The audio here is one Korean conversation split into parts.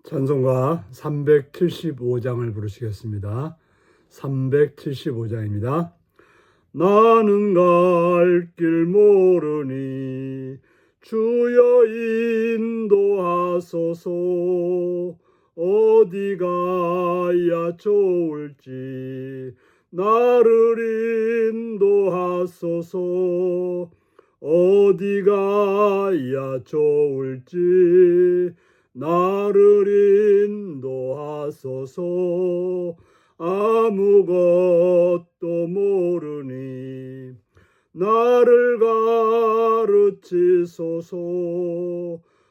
찬송가 375장을 부르시겠습니다. 375장입니다. 나는 갈 길 모르니 주여 인도하소서. 어디 가야 좋을지 나를 인도하소서. 어디 가야 좋을지 나를 인도하소서. 아무것도 모르니 나를 가르치소서.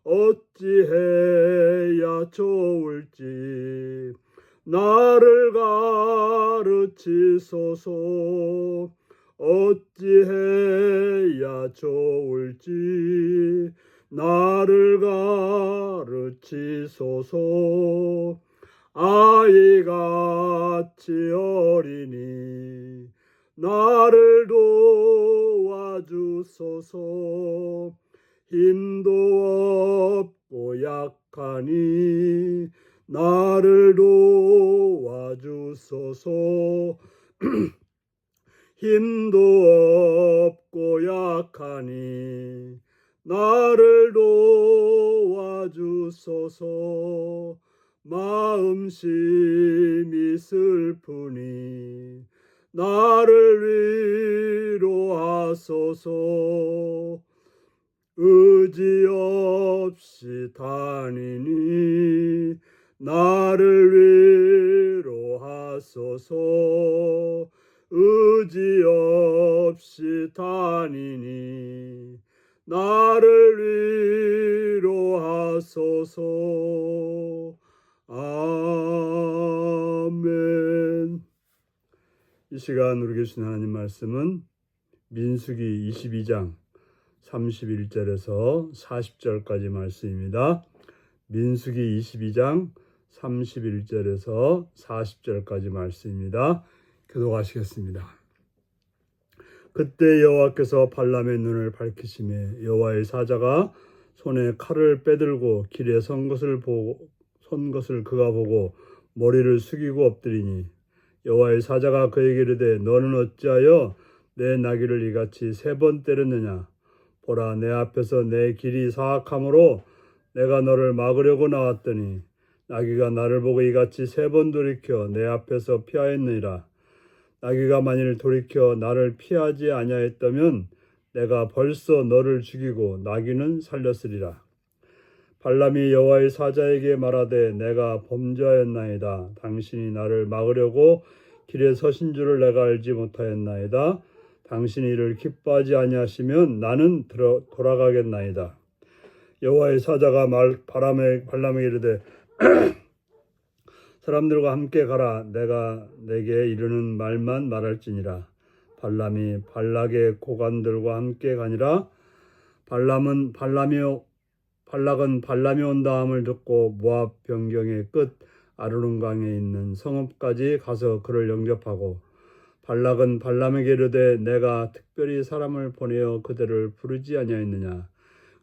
어찌해야 좋을지 나를 가르치소서. 어찌해야 좋을지 나를 가르치소서. 아이같이 어리니 나를 도와주소서. 힘도 없고 약하니 나를 도와주소서. 힘도 없고 약하니 나를 도와주소서. 마음심이 슬프니 나를 위로하소서. 의지 없이 다니니 나를 위로하소서. 의지 없이 다니니 나를 위로하소서. 아멘. 이 시간 우리 계신 하나님 말씀은 민수기 22장 31절에서 40절까지 말씀입니다. 민수기 22장 31절에서 40절까지 말씀입니다. 교독하시겠습니다. 그때 여호와께서 발람의 눈을 밝히시매 여호와의 사자가 손에 칼을 빼들고 길에 선 것을 그가 보고 머리를 숙이고 엎드리니 여호와의 사자가 그에게 이르되 너는 어찌하여 내 나귀를 이같이 3번 때렸느냐. 보라, 내 앞에서 내 길이 사악함으로 내가 너를 막으려고 나왔더니 나귀가 나를 보고 이같이 3번 돌이켜 내 앞에서 피하였느니라. 나귀가 만일 돌이켜 나를 피하지 아니하였다면 내가 벌써 너를 죽이고 나귀는 살렸으리라. 발람이 여호와의 사자에게 말하되 내가 범죄하였나이다. 당신이 나를 막으려고 길에 서신 줄을 내가 알지 못하였나이다. 당신이 이를 기뻐하지 아니하시면 나는 돌아가겠나이다. 여호와의 사자가 발람에게 이르되 사람들과 함께 가라. 내가 내게 이르는 말만 말할지니라. 발람이 발락의 고관들과 함께 가니라. 발락은 발람이 온다함을 듣고 모압 변경의 끝 아르논강에 있는 성읍까지 가서 그를 영접하고 발락은 발람에게 이르되 내가 특별히 사람을 보내어 그대를 부르지 아니하였느냐.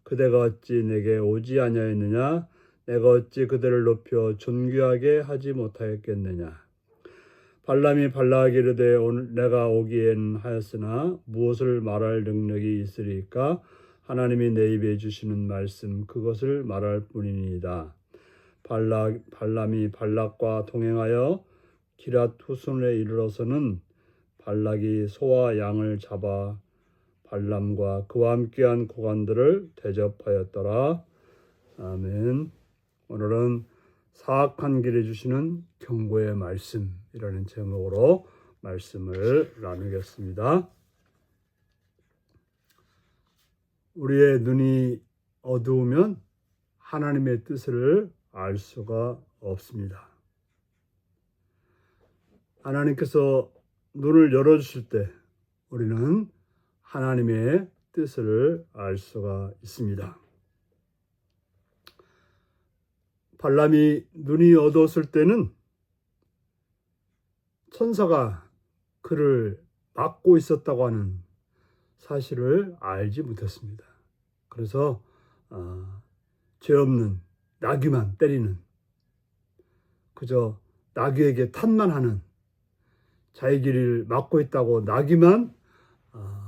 그대가 어찌 내게 오지 아니하였느냐. 내가 어찌 그들을 높여 존귀하게 하지 못하였겠느냐. 발람이 발락에게 이르되 오늘 내가 오기엔 하였으나 무엇을 말할 능력이 있으리까. 하나님이 내 입에 주시는 말씀 그것을 말할 뿐이니이다. 발람이 발락과 동행하여 기랏 후순에 이르러서는 발락이 소와 양을 잡아 발람과 그와 함께한 고관들을 대접하였더라. 아멘. 오늘은 사악한 길에 주시는 경고의 말씀이라는 제목으로 말씀을 나누겠습니다. 우리의 눈이 어두우면 하나님의 뜻을 알 수가 없습니다. 하나님께서 눈을 열어주실 때 우리는 하나님의 뜻을 알 수가 있습니다. 발람이 눈이 어두웠을 때는 천사가 그를 막고 있었다고 하는 사실을 알지 못했습니다. 그래서 죄 없는 나귀만 때리는 그저 나귀에게 탓만하는, 자기 길을 막고 있다고 나귀만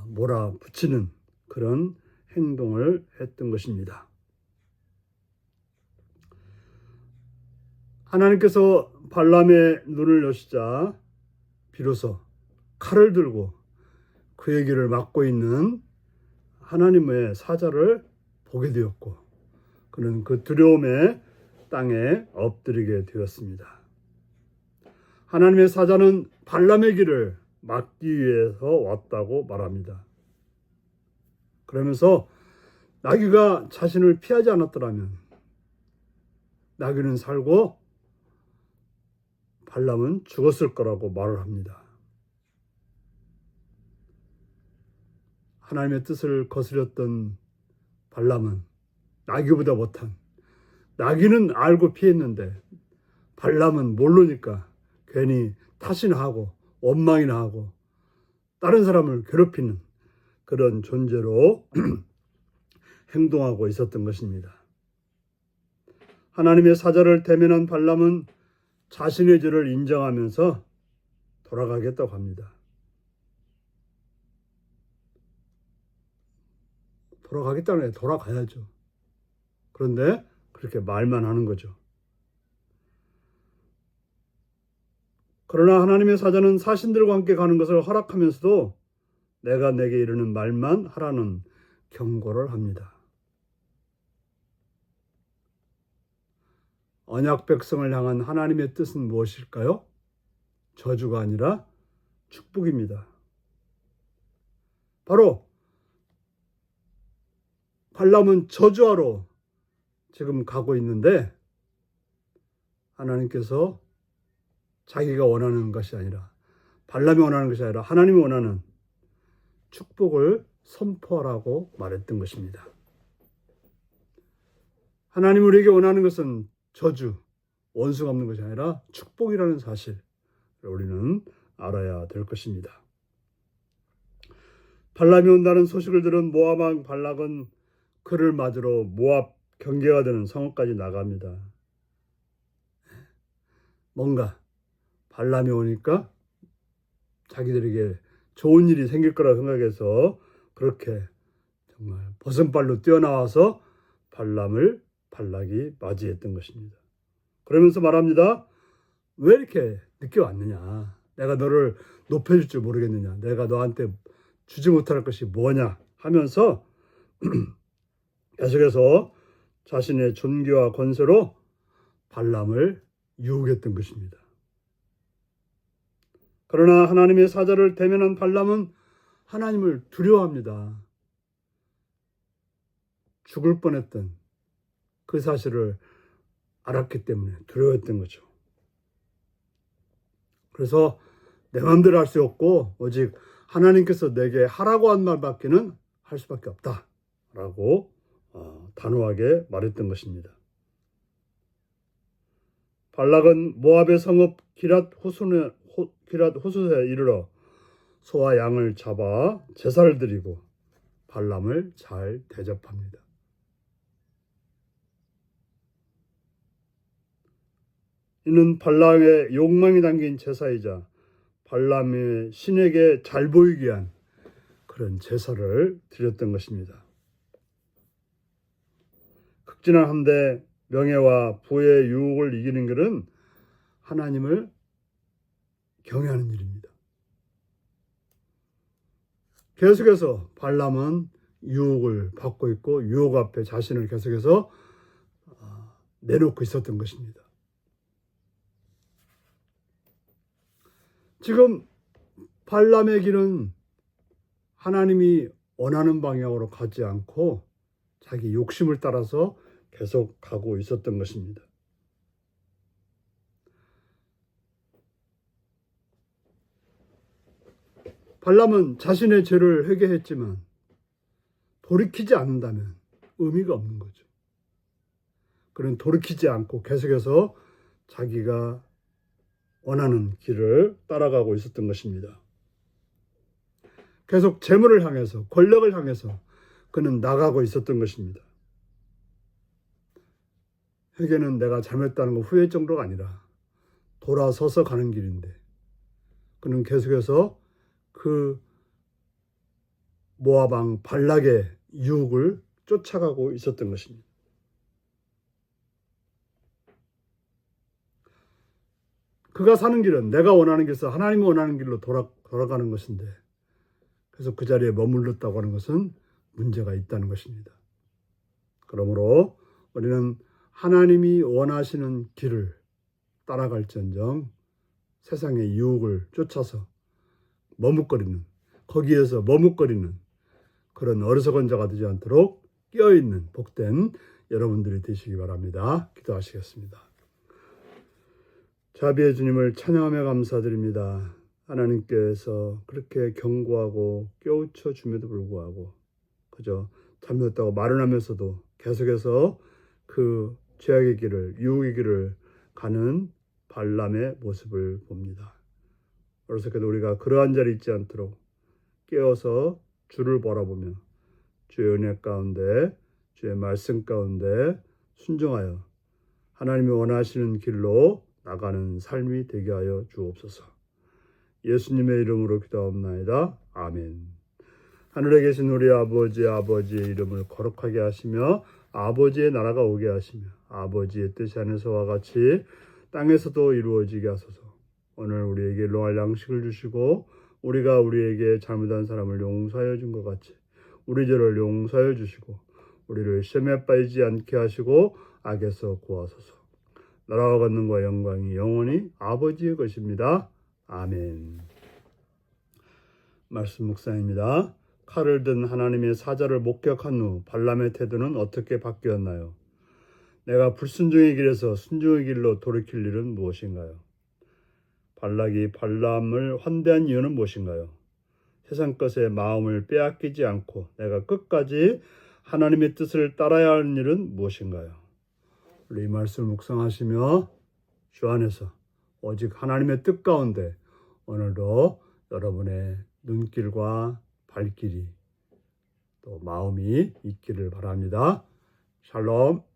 몰아붙이는 그런 행동을 했던 것입니다. 하나님께서 발람의 눈을 여시자 비로소 칼을 들고 그의 길을 막고 있는 하나님의 사자를 보게 되었고, 그는 그 두려움에 땅에 엎드리게 되었습니다. 하나님의 사자는 발람의 길을 막기 위해서 왔다고 말합니다. 그러면서 나귀가 자신을 피하지 않았더라면 나귀는 살고 발람은 죽었을 거라고 말을 합니다. 하나님의 뜻을 거스렸던 발람은 나귀보다 못한, 나귀는 알고 피했는데 발람은 모르니까 괜히 탓이나 하고 원망이나 하고 다른 사람을 괴롭히는 그런 존재로 행동하고 있었던 것입니다. 하나님의 사자를 대면한 발람은 자신의 죄를 인정하면서 돌아가겠다고 합니다. 돌아가겠다는 게 돌아가야죠. 그런데 그렇게 말만 하는 거죠. 그러나 하나님의 사자는 사신들과 함께 가는 것을 허락하면서도 내가 내게 이르는 말만 하라는 경고를 합니다. 언약 백성을 향한 하나님의 뜻은 무엇일까요? 저주가 아니라 축복입니다. 바로 발람은 저주하러 지금 가고 있는데 하나님께서 자기가 원하는 것이 아니라, 발람이 원하는 것이 아니라 하나님이 원하는 축복을 선포하라고 말했던 것입니다. 하나님 우리에게 원하는 것은 저주, 원수가 없는 것이 아니라 축복이라는 사실을 우리는 알아야 될 것입니다. 발람이 온다는 소식을 들은 모압 왕 발락은 그를 맞으러 모압 경계가 되는 성읍까지 나갑니다. 뭔가 발람이 오니까 자기들에게 좋은 일이 생길 거라 생각해서 그렇게 정말 버선발로 뛰어나와서 발락이 맞이했던 것입니다. 그러면서 말합니다. 왜 이렇게 늦게 왔느냐? 내가 너를 높여줄 줄 모르겠느냐? 내가 너한테 주지 못할 것이 뭐냐? 하면서 계속해서 자신의 존귀와 권세로 발람을 유혹했던 것입니다. 그러나 하나님의 사자를 대면한 발람은 하나님을 두려워합니다. 죽을 뻔했던 그 사실을 알았기 때문에 두려워했던 거죠. 그래서 내 마음대로 할 수 없고 오직 하나님께서 내게 하라고 한 말밖에는 할 수밖에 없다라고 단호하게 말했던 것입니다. 발락은 모압의 성읍 기랏 호숫에 이르러 소와 양을 잡아 제사를 드리고 발람을 잘 대접합니다. 이는 발람의 욕망이 담긴 제사이자 발람의 신에게 잘 보이기 위한 그런 제사를 드렸던 것입니다. 극진한데 명예와 부의 유혹을 이기는 것은 하나님을 경외하는 일입니다. 계속해서 발람은 유혹을 받고 있고 유혹 앞에 자신을 계속해서 내놓고 있었던 것입니다. 지금 발람의 길은 하나님이 원하는 방향으로 가지 않고 자기 욕심을 따라서 계속 가고 있었던 것입니다. 발람은 자신의 죄를 회개했지만 돌이키지 않는다면 의미가 없는 거죠. 그는 돌이키지 않고 계속해서 자기가 원하는 길을 따라가고 있었던 것입니다. 계속 재물을 향해서, 권력을 향해서 그는 나가고 있었던 것입니다. 회개는 내가 잘못했다는 거 후회할 정도가 아니라 돌아서서 가는 길인데 그는 계속해서 그 모압 왕 발락의 유혹을 쫓아가고 있었던 것입니다. 그가 사는 길은 내가 원하는 길에서 하나님이 원하는 길로 돌아가는 것인데 그래서 그 자리에 머물렀다고 하는 것은 문제가 있다는 것입니다. 그러므로 우리는 하나님이 원하시는 길을 따라갈지언정 세상의 유혹을 쫓아서 거기에서 머뭇거리는 그런 어리석은 자가 되지 않도록 깨어있는 복된 여러분들이 되시기 바랍니다. 기도하시겠습니다. 자비의 주님을 찬양하며 감사드립니다. 하나님께서 그렇게 경고하고 깨우쳐 줌에도 불구하고 그저 잘못했다고 말을 하면서도 계속해서 그 죄악의 길을, 유혹의 길을 가는 발람의 모습을 봅니다. 어리석게도 우리가 그러한 자리에 있지 않도록 깨어서 주를 바라보며 주의 은혜 가운데, 주의 말씀 가운데 순종하여 하나님이 원하시는 길로 나가는 삶이 되게 하여 주옵소서. 예수님의 이름으로 기도하옵나이다. 아멘. 하늘에 계신 우리 아버지의 이름을 거룩하게 하시며 아버지의 나라가 오게 하시며 아버지의 뜻이 하늘에서와 같이 땅에서도 이루어지게 하소서. 오늘 우리에게 일용할 양식을 주시고 우리가 우리에게 잘못한 사람을 용서하여 준 것 같이 우리 죄를 용서하여 주시고 우리를 시험에 빠지지 않게 하시고 악에서 구하소서. 나라와 권능과 영광이 영원히 아버지의 것입니다. 아멘. 말씀 묵상입니다. 칼을 든 하나님의 사자를 목격한 후 발람의 태도는 어떻게 바뀌었나요? 내가 불순종의 길에서 순종의 길로 돌이킬 일은 무엇인가요? 발락이 발람을 환대한 이유는 무엇인가요? 세상 것에 마음을 빼앗기지 않고 내가 끝까지 하나님의 뜻을 따라야 하는 일은 무엇인가요? 우리 이 말씀을 묵상하시며 주 안에서 오직 하나님의 뜻 가운데 오늘도 여러분의 눈길과 발길이 또 마음이 있기를 바랍니다. 샬롬.